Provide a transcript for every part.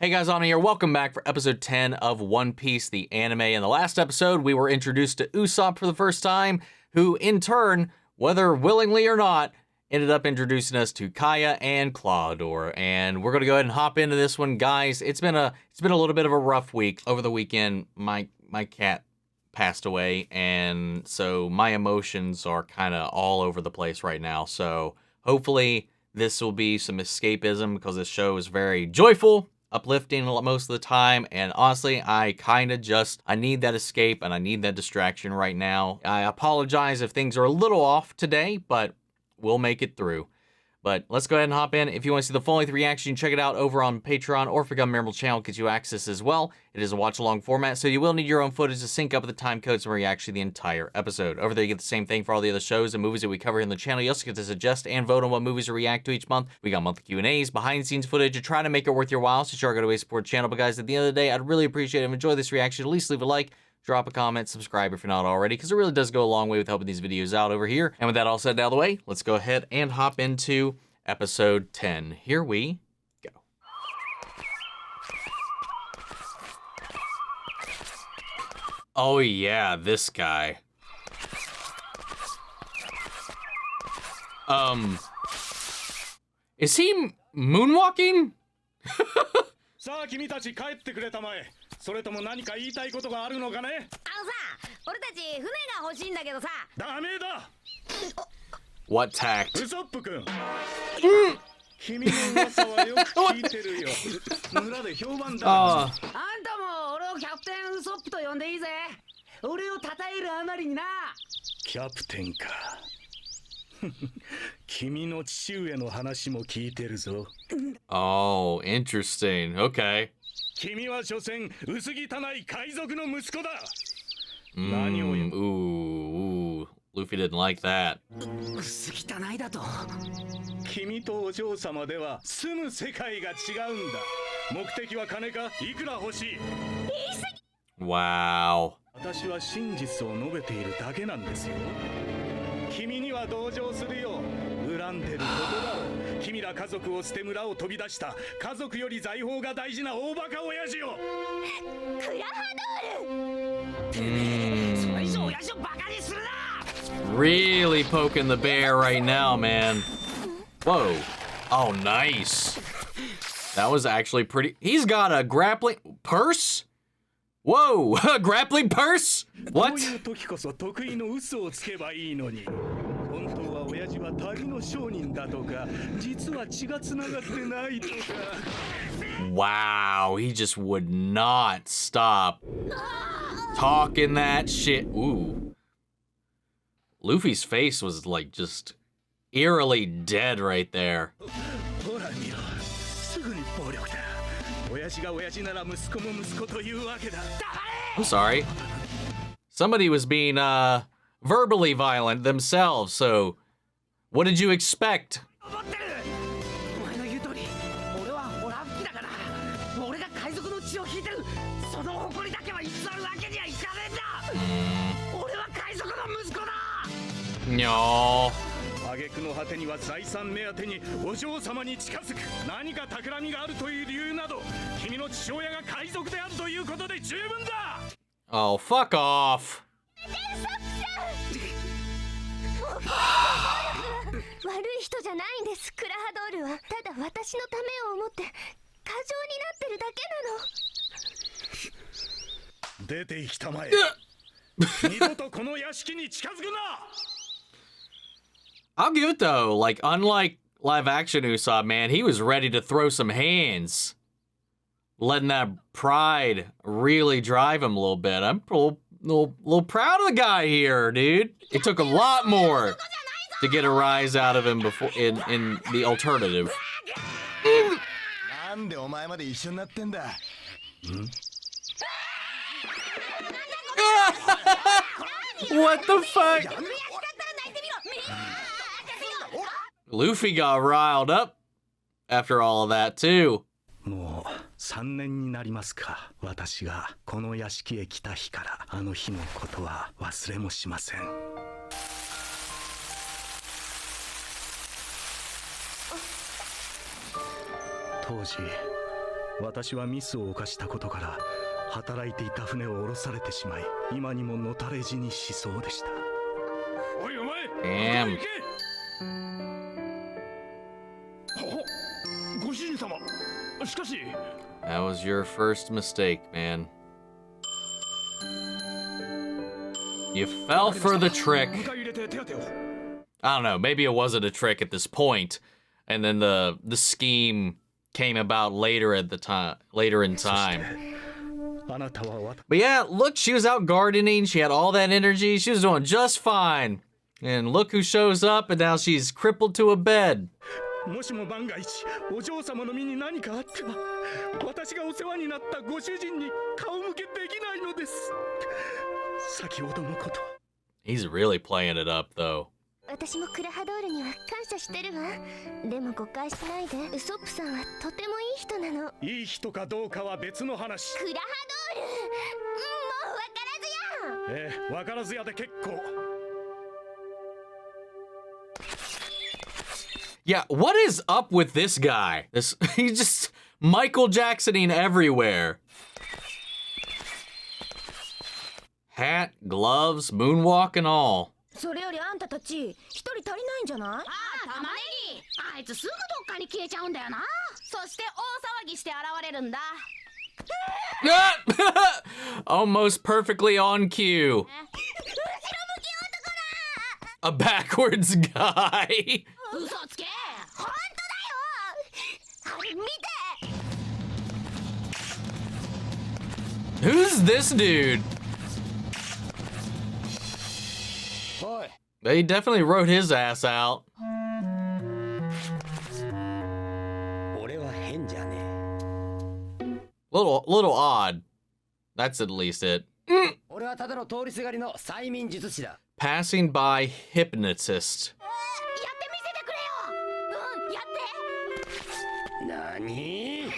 Hey guys, Anna here. Welcome back for episode 10 of One Piece, the anime. In the last episode, we were introduced to Usopp for the first time, who in turn, whether willingly or not, ended up introducing us to Kaya and Clawdor. And we're gonna go ahead and hop into this one, guys. It's been a little bit of a rough week. Over the weekend, my cat passed away, and so my emotions are kind of all over the place right now. So hopefully this will be some escapism, because this show is very joyful, uplifting most of the time, and honestly, I need that escape and I need that distraction right now. I apologize if things are a little off today, but we'll make it through. But let's go ahead and hop in. If you want to see the full-length reaction, you can check it out over on Patreon, or if you become a member of the channel, it gets you access as well. It is a watch-along format, so you will need your own footage to sync up with the time codes and react to the entire episode. Over there, you get the same thing for all the other shows and movies that we cover here on the channel. You also get to suggest and vote on what movies to react to each month. We got monthly Q&As, behind-the-scenes footage, to try to make it worth your while, so sure, go to a support channel. But guys, at the end of the day, I'd really appreciate it if you enjoy this reaction. At least leave a like, drop a comment, subscribe if you're not already, because it really does go a long way with helping these videos out over here. And with that all said out of the way, let's go ahead and hop into episode 10. Here we go. Oh yeah, this guy. Is he moonwalking? さあ君たち帰ってくれたまえ。それとも何か言いたいことがあるのかね。俺たち船が欲しいんだけどさ。ダメだ。 What tact? ウソップ君。君の噂はよく聞いてるよ。村で評判だ。あんたも俺をキャプテンウソップと呼んでいいぜ。俺を称えるあまりにな。キャプテンか。君の父上の話も聞いてるぞ。Oh, interesting. Okay. 君は所詮薄汚い海賊の息子だ。Ooh, Luffy didn't like that. 薄汚いだと。君とお嬢様では住む世界が違うんだ。目的は金か、いくら欲しい。Wow. 私は真実を述べているだけなんですよ。君には同情するよ。恨んでることだろう。君ら家族を捨て村を飛び出した家族より財宝が大事な大バカ親父よ。クラハドール。それ以上親父をバカにするな。 Really poking the bear right now, man. Whoa. Oh, nice. That was actually pretty. He's got a grappling purse? Whoa, a grappling purse? What? こういう時こそ得意の嘘をつけばいいのに。本当は親父は旅の商人だとか、実は血がつながってないとか。Wow, he just would not stop talking that shit. Ooh. Luffy's face was like just eerily dead right there. ほら見ろ、すぐに暴力だ。親父が親父なら息子も息子というわけだ。 I'm sorry. Somebody was being verbally violent themselves, so what did you expect? お前の言う通り、俺はホラ吹きだから、俺が海賊の血を引いてる。その誇りだけは偽るわけにはいかねえんだ。俺は海賊の息子だ。 No. 挙句の果てには財産目当てにお嬢様に近づく。何か企みがあるという理由など、君の父親が海賊であるということで十分だ。 Oh, fuck off. 悪い人じゃないんです。クラハドールはただ私のためを思って過剰になってるだけなの。出て行きたまえ。二度とこの屋敷に近づくな。 I'll give it though, like unlike live action Usopp, man, he was ready to throw some hands. Letting that pride really drive him a little bit. I'm a little proud of the guy here, dude. It took a lot more to get a rise out of him before in the alternative. What the fuck? Luffy got riled up after all of that too. もう3年になりますか。私がこの屋敷へ来た日からあの日のことは忘れもしません。当時私はミスを犯したことから働いていた船を降ろされてしまい、今にものたれ死にしそうでした。おいお前、 Damn. ご主人様、しかし That was your first mistake, man. You fell for the trick. I don't know, maybe it wasn't a trick at this point, and then the scheme came about later in time. But yeah, look, she was out gardening, she had all that energy, she was doing just fine. And look who shows up, and now she's crippled to a bed. もしも万が一お嬢様の身に何かあっては、私がお世話になったご主人に顔向けできないのです。先ほどのこと。 He's really playing it up, though. 私もクラハドールには感謝してるわ。でも誤解しないで、ウソップさんはとてもいい人なの。いい人かどうかは別の話。クラハドール、もう分からずや。ええ、分からずやで結構。 Yeah, what is up with this guy? He's just Michael Jacksoning everywhere. Hat, gloves, moonwalk and all. それよりあんたたち一人足りないんじゃない？ああ、玉ねぎ。あいつすぐどっかに消えちゃうんだよな。そして大騒ぎして現れるんだ。 Almost perfectly on cue. A backwards guy. 嘘つけ。本当だよ。あれ見て。 Who's this dude? They definitely wrote his ass out. 俺は変じゃねえ。 Little odd. That's at least it. 俺はただの通りすがりの催眠術師だ。 Passing by hypnotist. やってみせてくれよ。うん、やって。何？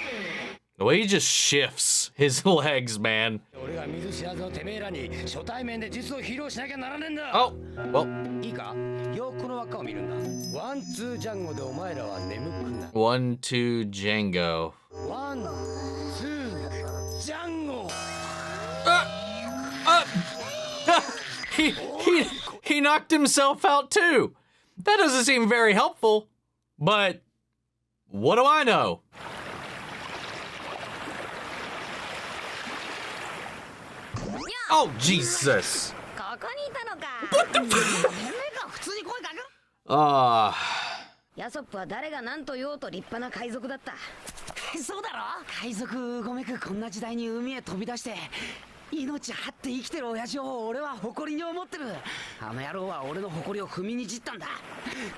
The way he just shifts his legs, man. 俺が見ず知らずのてめえらに初対面で術を披露しなきゃならねえんだ。 Oh, well. いいか？よくこの輪っかを見るんだ。ワンツージャンゴでお前らは眠くな。 1, 2, Jango. ワンツージャンゴ。He knocked himself out too. That doesn't seem very helpful. But what do I know? Oh, Jesus. ここにいたのか。 What the てめえが普通に声かけ。ヤソップは誰が何と言おうと立派な海賊だった。そうだろ。海賊ごめくこんな時代に海へ飛び出して命張って生きてる親父を俺は誇りに思ってる。あの野郎は俺の誇りを踏みにじったんだ。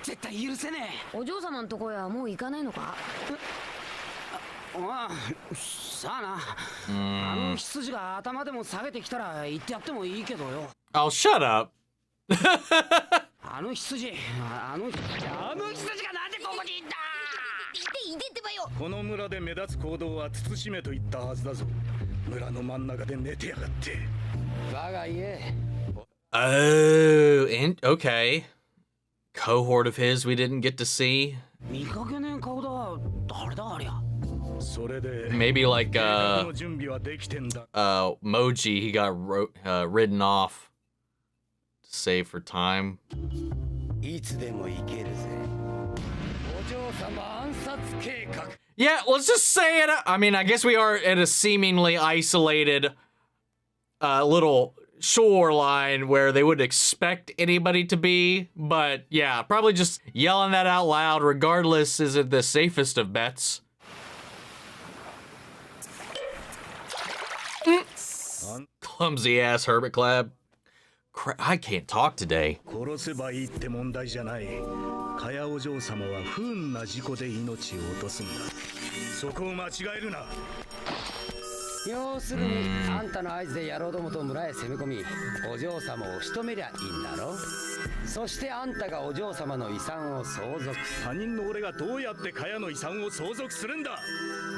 絶対許せねえ。お嬢様のとこへはもう行かねえのか？ああ、さあな。あの羊が頭でも下げてきたら言ってやってもいいけどよ。 Oh, shut up. あの羊がなんでここにいんだ。いてってばよ。この村で目立つ行動は慎めと言ったはずだぞ。村の真ん中で寝てやがって。我が家。 Oh, okay. Cohort of his we didn't get to see. 見かけねえ顔だ。誰だありゃ。それで Maybe like の準備はできてんだ。Moji, he got ridden off to save for time. いつでも行けるぜ。お嬢様暗殺計画。 Yeah, let's just say it. I mean, I guess we are at a seemingly isolated little shoreline where they wouldn't expect anybody to be. But yeah, probably just yelling that out loud, regardless, isn't the safest of bets. Clumsy ass hermit crab. I can't talk today. 殺せばいいって問題じゃない。カヤお嬢様は不運な事故で命を落とすんだ。そこを間違えるな。要するにあんたの合図で野郎どもと村へ攻め込み、お嬢様を仕留めりゃいいんだろ。そしてあんたがお嬢様の遺産を相続する。他人の俺がどうやってカヤの遺産を相続するんだ。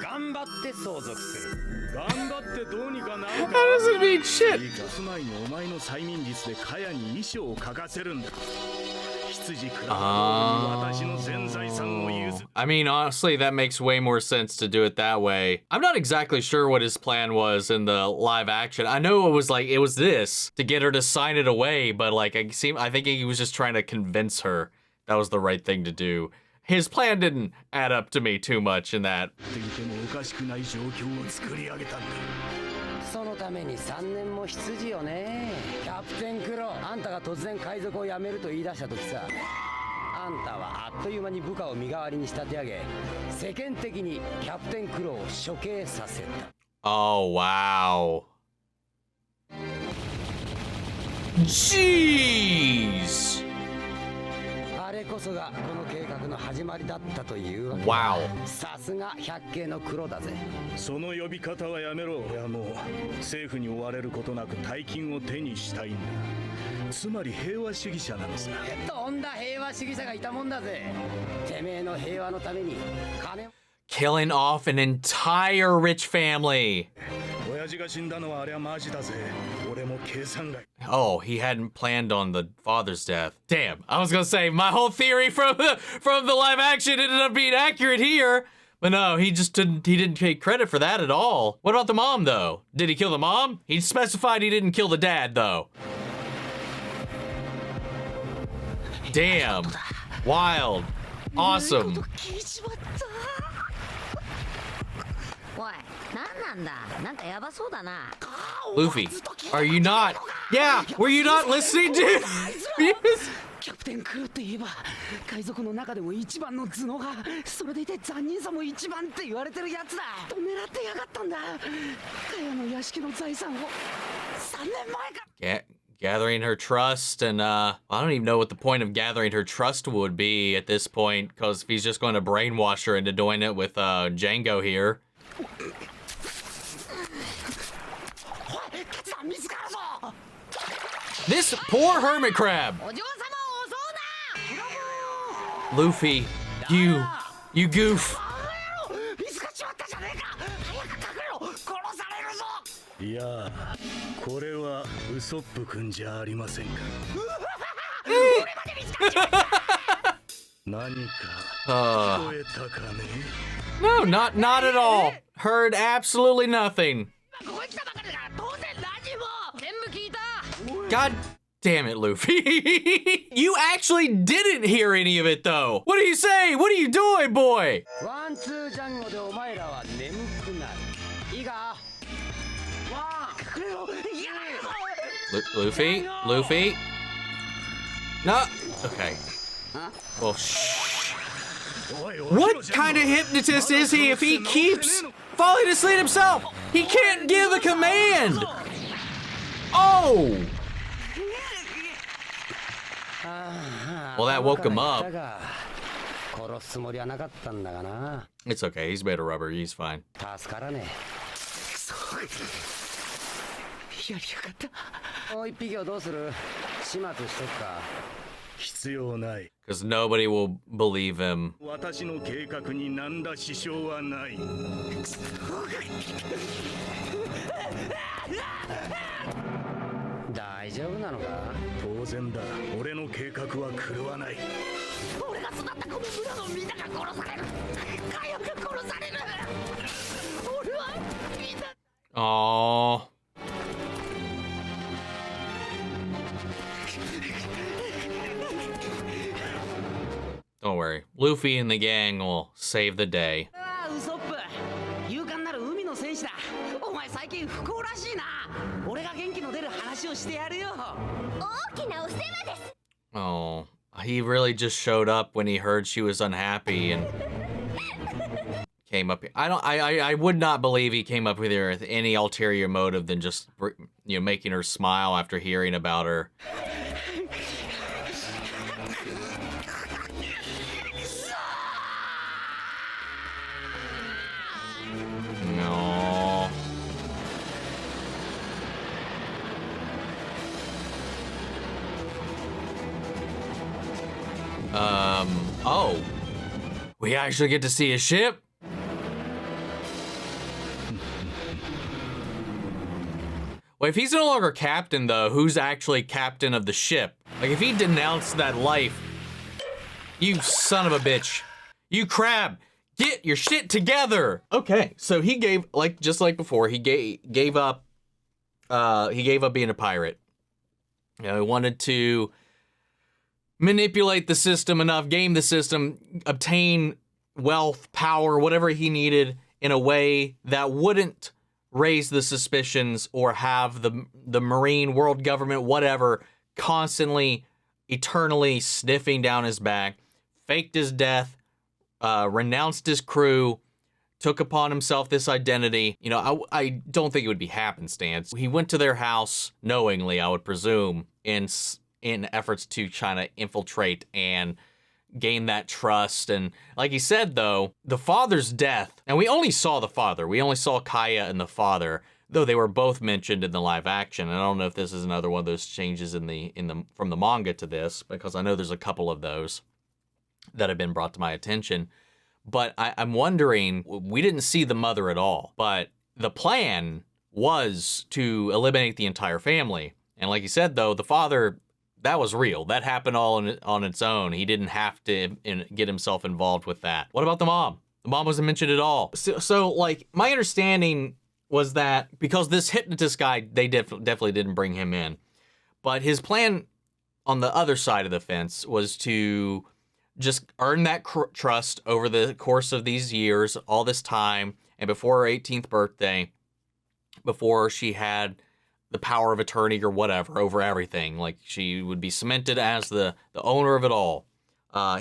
頑張って相続する。頑張ってどうにかなるか。 How does it mean shit? 行く前にお前の催眠術でカヤに遺書を書かせるんだ。筋クラフトに私の全財産を譲 I mean, honestly, that makes way more sense to do it that way. I'm not exactly sure what his plan was in the live action. I know it was this to get her to sign it away, but like I think he was just trying to convince her that was the right thing to do. His plan didn't add up to me too much in that. っていてもおかしくない状況を作り上げたんだ。そのために3年も羊よね。キャプテンクロ、あんたが突然海賊を辞めると言い出した時さ、あんたはあっという間に部下を身代わりに仕立て上げ、世間的にキャプテンクロを処刑させた。Oh, wow. Jeez. あれこそがこの計画の始まりだったというわけ。 Wow. さすが百景の黒だぜ。その呼び方はやめろ。俺はもう政府に追われることなく大金を手にしたいんだ。つまり平和主義者なのさ。とんだ平和主義者がいたもんだぜ。てめえの平和のために金を。 Killing off an entire rich family. 親父が死んだのはあれはマジだぜ。俺も計算外。 Oh, he hadn't planned on the father's death. Damn, I was gonna say my whole theory from the live action ended up being accurate here. But no, he didn't take credit for that at all. What about the mom though? Did he kill the mom? He specified he didn't kill the dad though. Damn. Wild. Awesome. 聞いちまった。おい、なんなんだ。なんかやばそうだな。 Luffy, are you not? Yeah, were you not listening to? Yes. キャプテンクロって言えば海賊の中でも一番の頭脳派、それでいて残忍さも一番って言われてるやつだ。と狙ってやがったんだ。カヤの屋敷の財産を3年前か。 Gathering her trust, and I don't even know what the point of gathering her trust would be at this point, because if he's just going to brainwash her into doing it with Jango here. This poor hermit crab. お嬢様を襲うな。 Luffy, you goof. 見つかっちまったじゃねえか。早く隠れろ。殺されるぞ。いやこれはウソップくんじゃありませんか。俺まで見つかっちまった。何か聞こえたかね。 No, not at all. Heard absolutely nothing. ここへ来たばかりだから当然何も。全部聞いた。 God damn it, Luffy. You actually didn't hear any of it, though. What do you say? What are you doing, boy? ワンツージャンゴでお前らは眠くなる。いいか。隠れろ。いや。 Luffy? No. Okay. Well, shh. What kind of hypnotist is he if he keeps falling asleep himself? He can't give a command. Oh. Well, that woke him up. 殺すつもりはなかったんだがな。 It's okay. He's made of rubber. He's fine. 助からねやりやがった。もう一匹をどうする？始末しとくか。必要ない。 Because nobody will believe him. 私の計画に何ら支障はない。大丈夫なのか？当然だ。俺の計画は狂わない。俺が育ったこの村のみんなが殺される。カヤが殺される。俺はみんな。 Aww. Don't worry. Luffy and the gang will save the day. ああ、ウソップ。勇敢なる海の戦士だ。お前最近不幸らしいな。俺が元気の出る話をしてやるよ。大きなお世話です。 Oh, he really just showed up when he heard she was unhappy and came up. I would not believe he came up with her with any ulterior motive than just, making her smile after hearing about her. No. Oh. We actually get to see a ship? Well, if he's no longer captain, though, who's actually captain of the ship? Like, if he denounced that life You son of a bitch. You crab. Get your shit together. Okay, so he gave, just like before, he gave up being a pirate. You know, he wanted to manipulate the system enough, game the system, obtain wealth, power, whatever he needed in a way that wouldn't raise the suspicions or have the Marine world government, whatever, constantly, eternally sniffing down his back, faked his death, renounced his crew, took upon himself this identity. You know, I don't think it would be happenstance. He went to their house knowingly, I would presume, in efforts to try to infiltrate and gain that trust. And like he said, though, the father's death, and we only saw the father. We only saw Kaya and the father, though they were both mentioned in the live action. And I don't know if this is another one of those changes from the manga to this, because I know there's a couple of those that have been brought to my attention. But I'm wondering, we didn't see the mother at all, but the plan was to eliminate the entire family. And like you said, though, the father, that was real. That happened all on its own. He didn't have to get himself involved with that. What about the mom? The mom wasn't mentioned at all. So like, my understanding was that because this hypnotist guy, they definitely didn't bring him in. But his plan on the other side of the fence was to just earn that trust over the course of these years, all this time, and before her 18th birthday, before she had the power of attorney or whatever over everything, like she would be cemented as the owner of it all.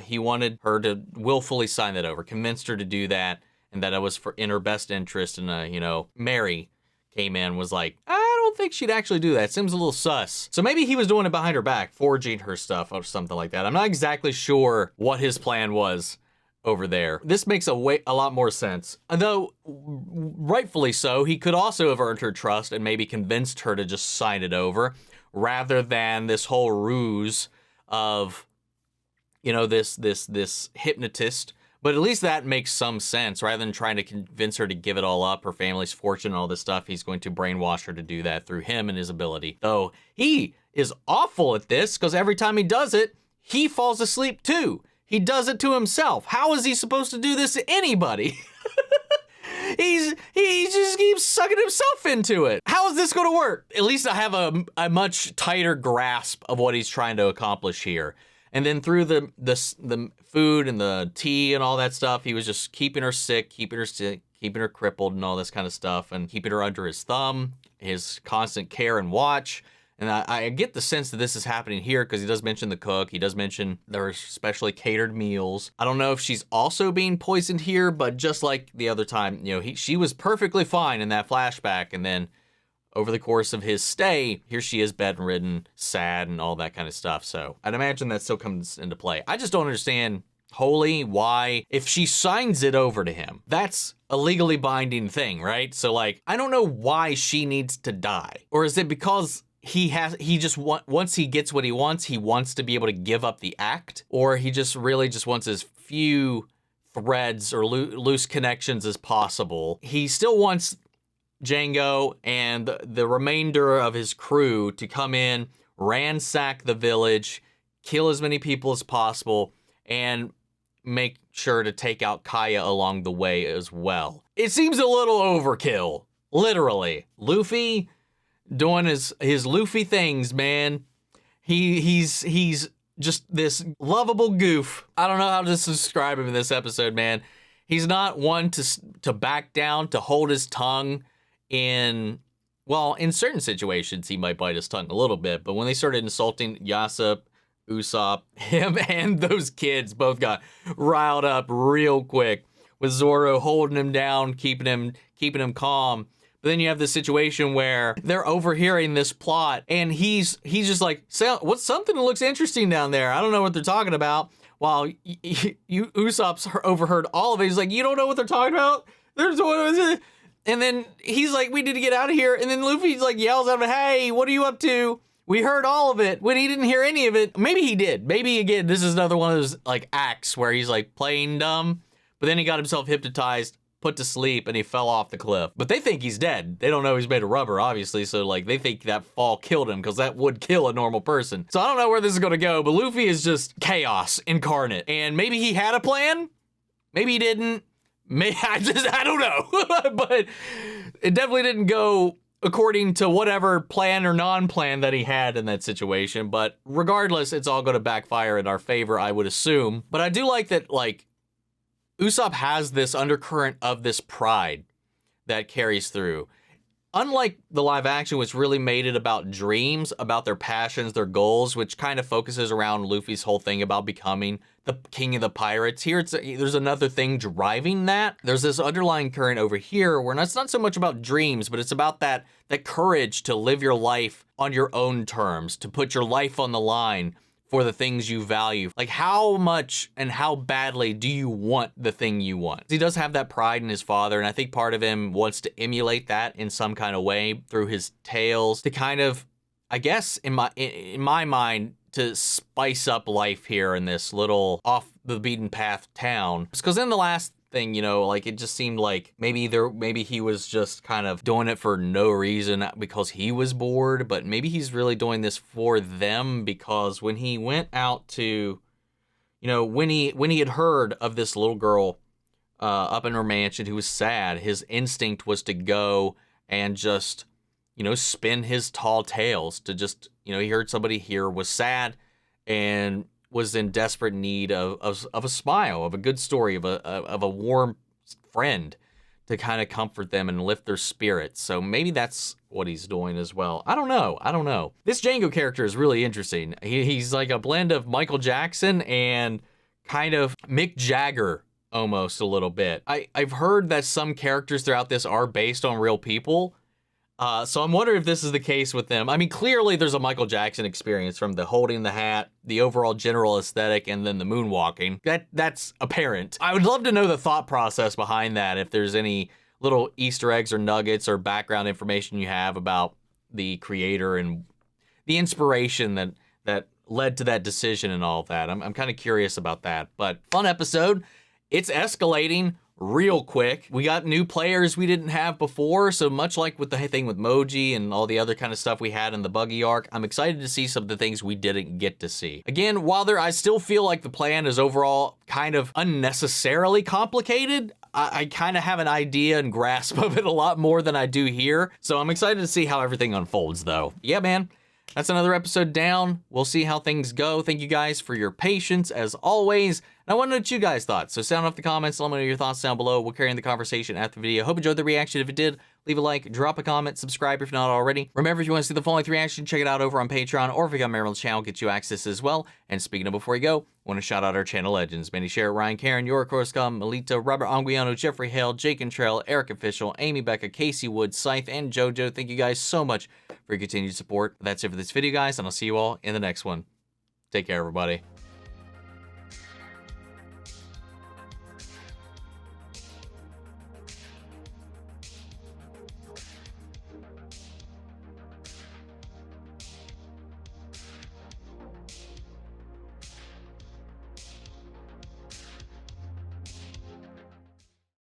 He wanted her to willfully sign that over, convinced her to do that, and that it was in her best interest. And, Mary came in, was like, I don't think she'd actually do that. It seems a little sus. So maybe he was doing it behind her back, forging her stuff or something like that. I'm not exactly sure what his plan was over there. This makes a lot more sense. Though, rightfully so, he could also have earned her trust and maybe convinced her to just sign it over, rather than this whole ruse of, this hypnotist. But at least that makes some sense. Rather than trying to convince her to give it all up, her family's fortune, all this stuff, he's going to brainwash her to do that through him and his ability. Though he is awful at this, because every time he does it, he falls asleep too. He does it to himself. How is he supposed to do this to anybody? He just keeps sucking himself into it. How is this going to work? At least I have a much tighter grasp of what he's trying to accomplish here. And then through the food and the tea and all that stuff, he was just keeping her sick, keeping her crippled and all this kind of stuff, and keeping her under his thumb, his constant care and watch. And I get the sense that this is happening here because he does mention the cook. He does mention there are specially catered meals. I don't know if she's also being poisoned here, but just like the other time, she was perfectly fine in that flashback. And then over the course of his stay, here she is bedridden, sad, and all that kind of stuff. So I'd imagine that still comes into play. I just don't understand wholly why, if she signs it over to him, that's a legally binding thing, right? So like, I don't know why she needs to die. Or is it because once he gets what he wants to be able to give up the act? Or he just really just wants as few threads or loose connections as possible. He still wants Jango and the remainder of his crew to come in, ransack the village, kill as many people as possible, and make sure to take out Kaya along the way as well. It seems a little overkill, literally. Luffy doing his Luffy things, man. He's just this lovable goof. I don't know how to describe him in this episode, man. He's not one to back down, to hold his tongue. In certain situations, he might bite his tongue a little bit, but when they started insulting Usopp, him and those kids both got riled up real quick, with Zoro holding him down, keeping him calm. But then you have this situation where they're overhearing this plot, and he's just like, what's something that looks interesting down there? I don't know what they're talking about. While Usopp's overheard all of it, he's like, you don't know what they're talking about? And then he's like, we need to get out of here. And then Luffy's like, yells at him, hey, what are you up to? We heard all of it. When he didn't hear any of it. Maybe he did. Maybe, again, this is another one of those like acts where he's like playing dumb. But then he got himself hypnotized. put to sleep and he fell off the cliff. But they think he's dead. They don't know he's made of rubber, obviously, so like they think that fall killed him because that would kill a normal person. So I don't know where this is gonna go, but Luffy is just chaos incarnate. And maybe he had a plan, maybe he didn't. Maybe I don't know. But it definitely didn't go according to whatever plan or non-plan that he had in that situation. But regardless, it's all gonna backfire in our favor, I would assume. But I do like that, like, Usopp has this undercurrent of this pride that carries through. Unlike the live action, which really made it about dreams, about their passions, their goals, which kind of focuses around Luffy's whole thing about becoming the king of the pirates. Here, there's another thing driving that. There's this underlying current over here where it's not so much about dreams, but it's about that courage to live your life on your own terms, to put your life on the line for the things you value. Like, how much and how badly do you want the thing you want? He does have that pride in his father, and I think part of him wants to emulate that in some kind of way through his tales to kind of, I guess, in my mind, to spice up life here in this little off the beaten path town. Because in the last thing, you know, like, it just seemed like maybe he was just kind of doing it for no reason because he was bored, but maybe he's really doing this for them, because when he went out to, you know, when he had heard of this little girl up in her mansion who was sad, his instinct was to go and just, you know, spin his tall tales to just, you know, he heard somebody here was sad and was in desperate need of a smile, of a good story, of a warm friend to kind of comfort them and lift their spirits. So maybe that's what he's doing as well. I don't know. This Jango character is really interesting. He's like a blend of Michael Jackson and kind of Mick Jagger almost a little bit. I've heard that some characters throughout this are based on real people. So I'm wondering if this is the case with them. I mean, clearly there's a Michael Jackson experience from the holding the hat, the overall general aesthetic, and then the moonwalking. That's apparent. I would love to know the thought process behind that, if there's any little Easter eggs or nuggets or background information you have about the creator and the inspiration that led to that decision and all of that. I'm kind of curious about that. But fun episode. It's escalating real quick. We got new players we didn't have before, so much like with the thing with Moji and all the other kind of stuff we had in the Buggy arc, I'm excited to see some of the things we didn't get to see. Again, while I still feel like the plan is overall kind of unnecessarily complicated, I kind of have an idea and grasp of it a lot more than I do here, so I'm excited to see how everything unfolds though. Yeah, man. That's another episode down. We'll see how things go. Thank you guys for your patience, as always. And I want to know what you guys thought. So sound off the comments. Let me know your thoughts down below. We'll carry on the conversation after the video. Hope you enjoyed the reaction. If it did, leave a like, drop a comment, subscribe if not already. Remember, if you want to see the full length reaction, check it out over on Patreon, or if you got a member of the channel, get you access as well. And speaking of before you go, I want to shout out our channel legends. Manny Sherritt, Ryan Karen, York Coruscant, Melita, Robert Anguiano, Jeffrey Hale, Jake and Trail, Eric Official, Amy Becca, Casey Wood, Scythe, and JoJo. Thank you guys so much for your continued support. That's it for this video, guys, and I'll see you all in the next one. Take care, everybody.